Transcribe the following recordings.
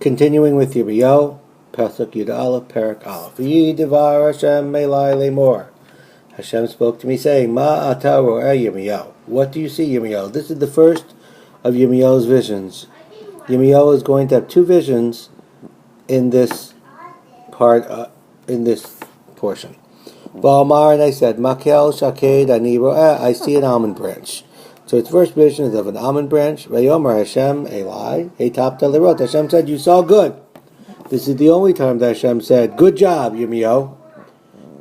Continuing with Yirmiyahu, Pasuk Yud Aleph, Perak Aleph. V'yidavar Hashem Elai Lemor. Hashem spoke to me, saying, Ma ata ro'eh Yirmiyahu. What do you see, Yirmiyahu? This is the first of Yirmiyahu's visions. Yirmiyahu is going to have two visions in this part, in this portion. V'amar, and I said, Makel shaked ani ro'eh. I see an almond branch. So its first vision is of an almond branch. Vayomer Hashem Elai etapta lerot. Hashem said, you saw good. This is the only time that Hashem said, good job, Yirmiyahu.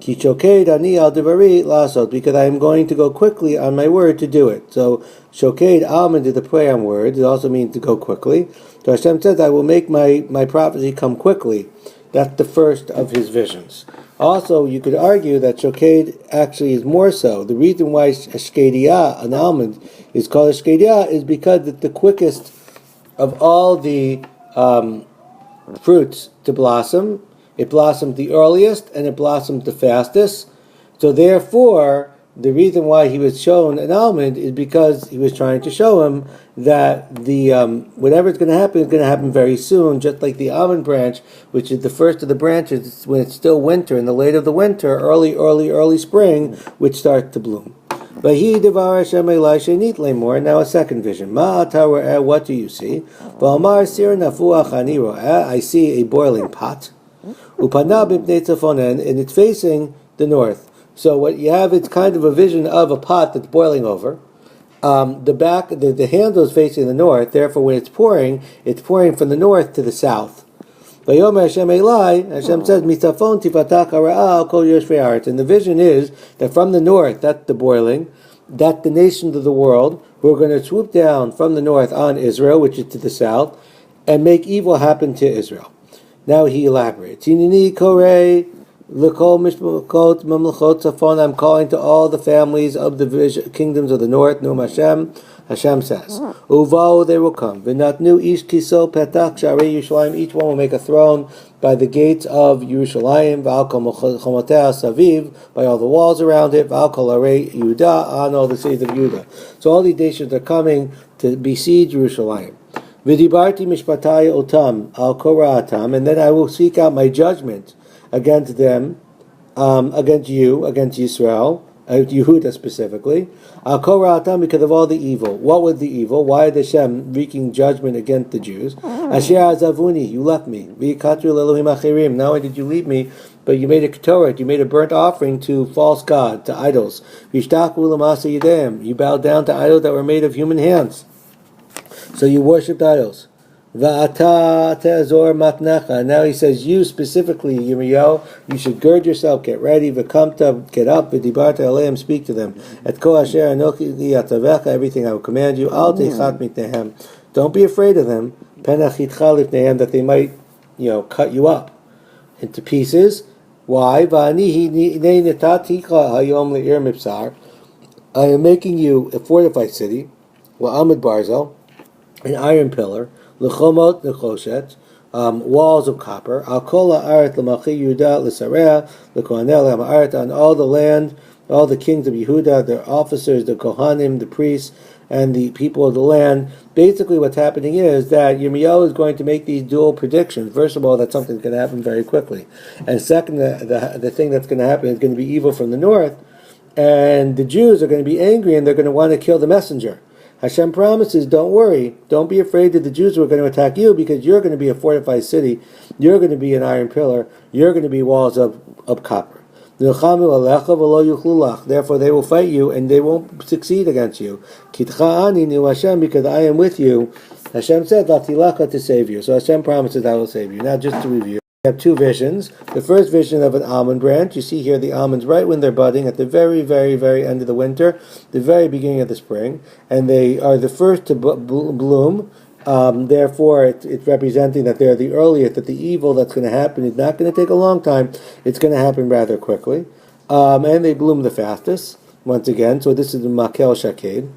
Ki shoked ani al devari lasot, because I am going to go quickly on my word to do it. So shoked, almond is the play on words. It also means to go quickly. So Hashem says, I will make my prophecy come quickly. That's the first of his visions. Also, you could argue that shoked actually is more so. The reason why shkediyah, an almond, is called a shkediyah is because it's the quickest of all the fruits to blossom. It blossomed the earliest and it blossomed the fastest. So therefore, the reason why he was shown an almond is because he was trying to show him that the whatever is going to happen very soon, just like the almond branch, which is the first of the branches when it's still winter, in the late of the winter, early spring, which starts to bloom. Now a second vision. What do you see? I see a boiling pot. And it's facing the north. So what you have, it's kind of a vision of a pot that's boiling over. The handle is facing the north. Therefore, when it's pouring from the north to the south. Hashem says, and the vision is that from the north, that's the boiling, that the nations of the world who are going to swoop down from the north on Israel, which is to the south, and make evil happen to Israel. Now he elaborates. I'm calling to all the families of the kingdoms of the north. Num Hashem says, Uvo, they will come. V'natnu ish kiso petach sharei Yerushalayim. Each one will make a throne by the gates of Yerushalayim. V'al kol chomotea saviv, by all the walls around it. V'al kol arei Yehuda, on all the cities of Judah. So all these nations are coming to besiege Yerushalayim. V'dibarti mishpatai otam al koraatam, and then I will seek out my judgment against them, against you, against Yisrael, Yehuda specifically, al koraatam, because of all the evil. What was the evil? Why is Hashem wreaking judgment against the Jews? Asher azavuni, you left me. V'yikatru le'elohim achirim. Not only did you leave me, but you made a ketoret, you made a burnt offering to false gods, to idols. V'yishtaku l'masa yidem. You bowed down to idols that were made of human hands. So you worshipped idols. Va'ata te'azor matnecha. Now he says, you specifically, Yirmiyahu, you should gird yourself, get ready, v'kamta, get up, v'dibarta aleim, speak to them. Et kol asher anochi li'atavecha, everything I will command you, al teichat mitnehem. Don't be afraid of them, penachitcha lifnehem, that they might, cut you up into pieces. Why? Va'ani hinei netaticha hayom le'ir mipsar. I am making you a fortified city, wa'amid barzel, an iron pillar, l'chomot l'choshet, walls of copper, al kol ha'aret l'malchi Yehuda l'sarea, l'kohanel ha'aret, on all the land, all the kings of Yehuda, their officers, the kohanim, the priests, and the people of the land. Basically what's happening is that Yirmiyahu is going to make these dual predictions. First of all, that something's going to happen very quickly. And second, the thing that's going to happen is going to be evil from the north, and the Jews are going to be angry and they're going to want to kill the messenger. Hashem promises, don't worry, don't be afraid that the Jews are going to attack you, because you're going to be a fortified city, you're going to be an iron pillar, you're going to be walls of copper. Therefore they will fight you and they won't succeed against you. Because I am with you. Hashem said, to save you. So Hashem promises, I will save you. Now just to review. We have two visions. The first vision of an almond branch. You see here the almonds right when they're budding at the very, very, very end of the winter, the very beginning of the spring, and they are the first to bloom. Therefore, it's representing that they're the earliest, that the evil that's going to happen is not going to take a long time. It's going to happen rather quickly. And they bloom the fastest, once again. So this is the Makel Shaked.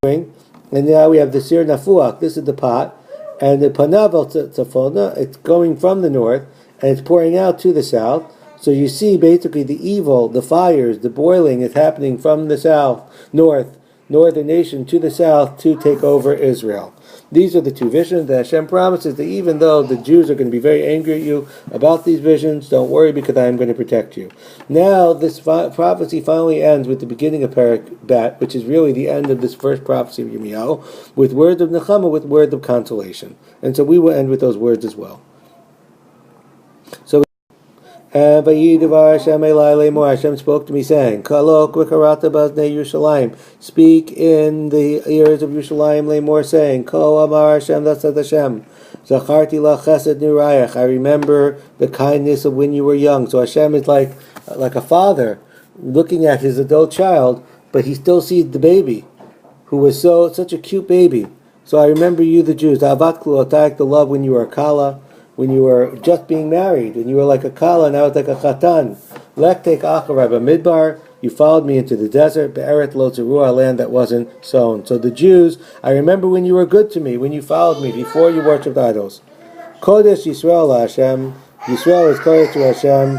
And now we have the Sir Nafuach. This is the pot. And the Panavel Tzafona, it's going from the north, and it's pouring out to the south. So you see basically the evil, the fires, the boiling is happening from the south, northern nation to the south to take over Israel. These are the two visions that Hashem promises that even though the Jews are going to be very angry at you about these visions, don't worry because I am going to protect you. Now this prophecy finally ends with the beginning of Perek Bet, which is really the end of this first prophecy of Yirmiyahu, with words of Nechama, with words of consolation. And so we will end with those words as well. So Hashem spoke to me saying, speak in the ears of Yerushalayim Lemor, saying, Ko Amar Hashem, that said Hashem, Zacharti la chesed nirayach, I remember the kindness of when you were young. So Hashem is like a father looking at his adult child, but he still sees the baby, who was such a cute baby. So I remember you, the Jews, Avat Kluotaik, the love when you were a kala, when you were just being married, when you were like a kala, now it's like a chatan. Lektek acharei b'midbar, you followed me into the desert, be'eret lo zerua, a land that wasn't sown. So the Jews, I remember when you were good to me, when you followed me, before you worshipped idols. Kodesh Yisrael Hashem, Yisrael is Kodesh to Hashem.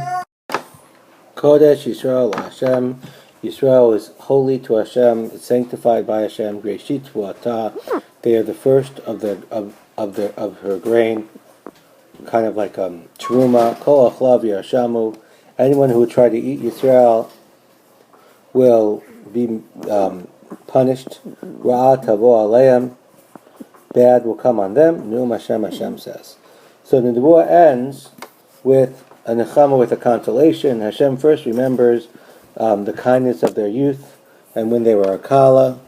Kodesh Yisrael Hashem, Yisrael is holy to Hashem, it's sanctified by Hashem. Greshit Vuata, they are the first of her grain. Kind of like Truma, Kol Achlav Yashamu. Anyone who would try to eat Yisrael will be punished. Ra'ah Tavo Aleim, bad will come on them. Nu'um Hashem says. So the Nebuah ends with a Nechama, with a consolation. Hashem first remembers the kindness of their youth, and when they were a Kala,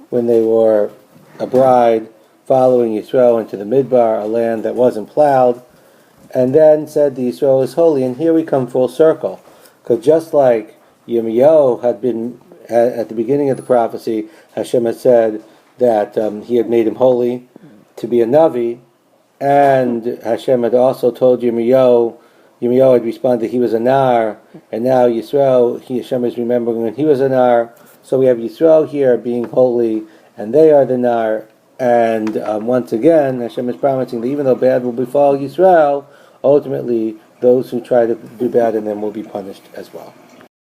when they were a bride, following Yisrael into the Midbar, a land that wasn't plowed, and then said the Yisrael is holy. And here we come full circle, because just like Yirmiyahu had been at the beginning of the prophecy, Hashem had said that he had made him holy to be a Navi, and Hashem had also told Yirmiyahu had responded he was a Nar, and now Yisrael, Hashem is remembering when he was a Nar. So we have Yisrael here being holy, and they are the Nar. And once again, Hashem is promising that even though bad will befall Yisrael, ultimately those who try to do bad in them will be punished as well.